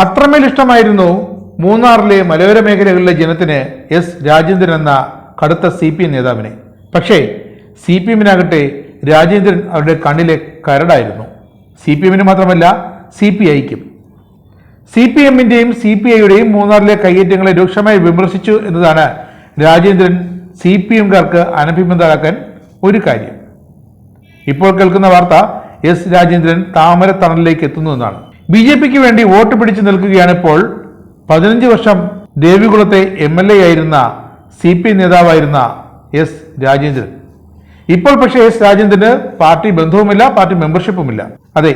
അത്രമേൽ ഇഷ്ടമായിരുന്നു മൂന്നാറിലെ മലയോര മേഖലകളിലെ ജനത്തിന് എസ് രാജേന്ദ്രൻ എന്ന കടുത്ത CPM നേതാവിനെ. പക്ഷേ CPMനാകട്ടെ രാജേന്ദ്രൻ അവരുടെ കണ്ണിലെ കരടായിരുന്നു. CPMന് മാത്രമല്ല CPIക്കും. CPMന്റെയും CPIയുടെയും മൂന്നാറിലെ കയ്യേറ്റങ്ങളെ രൂക്ഷമായി വിമർശിച്ചു എന്നതാണ് രാജേന്ദ്രൻ CPMകാർക്ക് അനഭിമതരാക്കാൻ ഒരു കാര്യം. ഇപ്പോൾ കേൾക്കുന്ന വാർത്ത എസ് രാജേന്ദ്രൻ താമര തണലിലേക്ക് എത്തുന്നു എന്നാണ്. BJPക്ക് വേണ്ടി വോട്ട് പിടിച്ചു നിൽക്കുകയാണ് ഇപ്പോൾ 15 വർഷം ദേവികുളത്തെ MLA ആയിരുന്ന CPM നേതാവായിരുന്ന എസ് രാജേന്ദ്രൻ. ഇപ്പോൾ പക്ഷേ എസ് രാജേന്ദ്രന് പാർട്ടി ബന്ധവുമില്ല, പാർട്ടി മെമ്പർഷിപ്പുമില്ല. അതെ,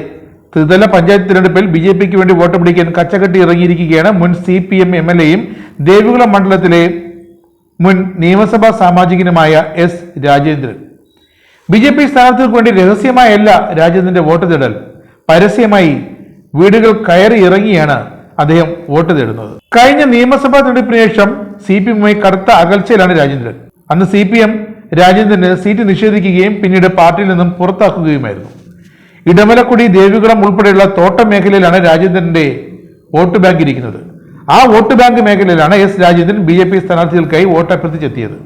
ത്രിതല പഞ്ചായത്ത് തിരഞ്ഞെടുപ്പിൽ BJPക്ക് വേണ്ടി വോട്ട് പിടിക്കാൻ കച്ചകെട്ടി ഇറങ്ങിയിരിക്കുകയാണ് മുൻ CPM MLAയും ദേവികുളം മണ്ഡലത്തിലെ മുൻ നിയമസഭാ സാമാജികനുമായ എസ് രാജേന്ദ്രൻ. BJP സ്ഥാനാർത്ഥികൾക്ക് വേണ്ടി രഹസ്യമായല്ല രാജേന്ദ്രന്റെ വോട്ട് തേടൽ, പരസ്യമായി വീടുകൾ കയറി ഇറങ്ങിയാണ് അദ്ദേഹം വോട്ട് തേടുന്നത്. കഴിഞ്ഞ നിയമസഭാ തെരഞ്ഞെടുപ്പിന് ശേഷം CPMുമായി കടുത്ത അകൽച്ചയിലാണ് രാജേന്ദ്രൻ. അന്ന് CPM രാജേന്ദ്രന് സീറ്റ് നിഷേധിക്കുകയും പിന്നീട് പാർട്ടിയിൽ നിന്നും പുറത്താക്കുകയുമായിരുന്നു. ഇടമലക്കുടി, ദേവികുളം ഉൾപ്പെടെയുള്ള തോട്ടം മേഖലയിലാണ് രാജേന്ദ്രന്റെ വോട്ട് ബാങ്ക് ഇരിക്കുന്നത്. ആ വോട്ട് ബാങ്ക് മേഖലയിലാണ് എസ് രാജേന്ദ്രൻ BJP സ്ഥാനാർത്ഥികൾക്കായി വോട്ട് അഭ്യർത്ഥിച്ചെത്തിയത്.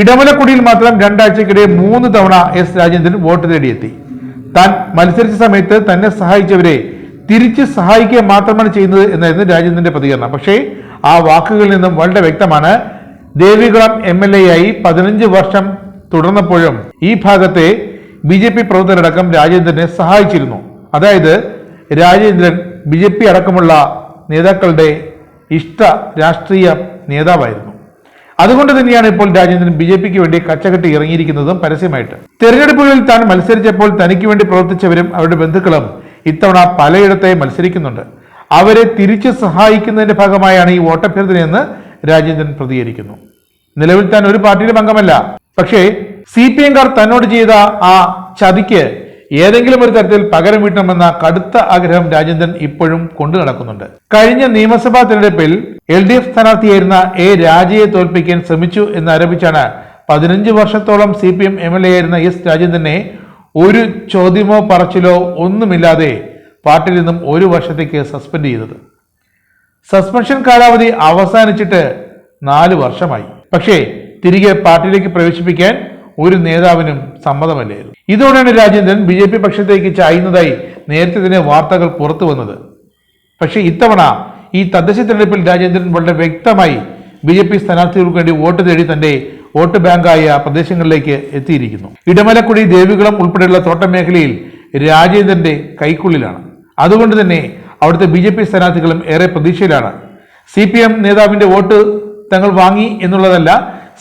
ഇടമലക്കുടിയിൽ മാത്രം 2 ആഴ്ചക്കിടെ 3 തവണ എസ് രാജേന്ദ്രൻ വോട്ട് തേടിയെത്തി. താൻ മത്സരിച്ച സമയത്ത് തന്നെ സഹായിച്ചവരെ തിരിച്ച് സഹായിക്കുക മാത്രമാണ് ചെയ്യുന്നത് എന്നായിരുന്നു രാജേന്ദ്രന്റെ പ്രതികരണം. പക്ഷേ ആ വാക്കുകളിൽ നിന്നും വളരെ വ്യക്തമാണ്, ദേവികുളം MLA ആയി 15 വർഷം തുടർന്നപ്പോഴും ഈ ഭാഗത്തെ BJP പ്രവർത്തകരടക്കം രാജേന്ദ്രനെ സഹായിച്ചിരുന്നു. അതായത് രാജേന്ദ്രൻ BJP അടക്കമുള്ള നേതാക്കളുടെ ഇഷ്ട രാഷ്ട്രീയ നേതാവായിരുന്നു. അതുകൊണ്ട് തന്നെയാണ് ഇപ്പോൾ രാജേന്ദ്രൻ BJPക്ക് വേണ്ടി കച്ചകെട്ടി ഇറങ്ങിയിരിക്കുന്നതും പരസ്യമായിട്ട്. തെരഞ്ഞെടുപ്പുകളിൽ താൻ മത്സരിച്ചപ്പോൾ തനിക്ക് വേണ്ടി പ്രവർത്തിച്ചവരും അവരുടെ ബന്ധുക്കളും ഇത്തവണ പലയിടത്തെ മത്സരിക്കുന്നുണ്ട്. അവരെ തിരിച്ചു സഹായിക്കുന്നതിന്റെ ഭാഗമായാണ് ഈ വോട്ടഭ്യർത്ഥനയെന്ന് രാജേന്ദ്രൻ പ്രതികരിക്കുന്നു. നിലവിൽ താൻ ഒരു പാർട്ടിയിലും അംഗമല്ല. പക്ഷേ CPMകാർ തന്നോട് ചെയ്ത ആ ചതിക്ക് ഏതെങ്കിലും ഒരു തരത്തിൽ പകരം വീട്ടണമെന്ന കടുത്ത ആഗ്രഹം രാജേന്ദ്രൻ ഇപ്പോഴും കൊണ്ടു നടക്കുന്നുണ്ട്. കഴിഞ്ഞ നിയമസഭാ തെരഞ്ഞെടുപ്പിൽ LDF സ്ഥാനാർത്ഥിയായിരുന്ന രാജയെ തോൽപ്പിക്കാൻ ശ്രമിച്ചു എന്നാരോപിച്ചാണ് 15 വർഷത്തോളം CPM MLA ആയിരുന്ന എസ് രാജേന്ദ്രനെ ഒരു ചോദ്യമോ പറച്ചിലോ ഒന്നുമില്ലാതെ പാർട്ടിയിൽ നിന്നും 1 വർഷത്തേക്ക് സസ്പെൻഡ് ചെയ്തത്. സസ്പെൻഷൻ കാലാവധി അവസാനിച്ചിട്ട് 4 വർഷമായി. പക്ഷേ തിരികെ പാർട്ടിയിലേക്ക് പ്രവേശിപ്പിക്കാൻ ഒരു നേതാവിനും സമ്മതമല്ലായിരുന്നു. ഇതോടെയാണ് രാജേന്ദ്രൻ BJP പക്ഷത്തേക്ക് ചായുന്നതായി നേരത്തെ തന്നെ വാർത്തകൾ പുറത്തു വന്നത്. പക്ഷേ ഇത്തവണ ഈ തദ്ദേശ തെരഞ്ഞെടുപ്പിൽ രാജേന്ദ്രൻ വളരെ വ്യക്തമായി BJP സ്ഥാനാർത്ഥികൾക്ക് വേണ്ടി വോട്ട് തേടി തന്റെ വോട്ട് ബാങ്കായ പ്രദേശങ്ങളിലേക്ക് എത്തിയിരിക്കുന്നു. ഇടമലക്കുടി, ദേവികുളം ഉൾപ്പെടെയുള്ള തോട്ടം മേഖലയിൽ രാജേന്ദ്രന്റെ കൈക്കുള്ളിലാണ്. അതുകൊണ്ട് തന്നെ അവിടുത്തെ BJP സ്ഥാനാർത്ഥികളും ഏറെ പ്രതീക്ഷയിലാണ്. CPM നേതാവിന്റെ വോട്ട് തങ്ങൾ വാങ്ങി എന്നുള്ളതല്ല,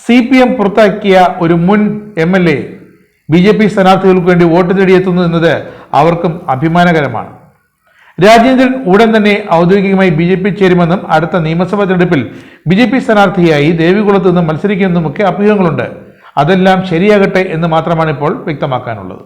CPM പുറത്താക്കിയ ഒരു മുൻ MLA BJP സ്ഥാനാർത്ഥികൾക്ക് വേണ്ടി വോട്ട് തേടിയെത്തുന്നു എന്നത് അവർക്കും അഭിമാനകരമാണ്. രാജേന്ദ്രൻ ഉടൻ തന്നെ ഔദ്യോഗികമായി BJP ചേരുമെന്നും അടുത്ത നിയമസഭാ തെരഞ്ഞെടുപ്പിൽ BJP സ്ഥാനാർത്ഥിയായി ദേവികുളത്ത് നിന്ന് മത്സരിക്കുമെന്നുമൊക്കെ അഭ്യൂഹങ്ങളുണ്ട്. അതെല്ലാം ശരിയാകട്ടെ എന്ന് മാത്രമാണ് ഇപ്പോൾ വ്യക്തമാക്കാനുള്ളത്.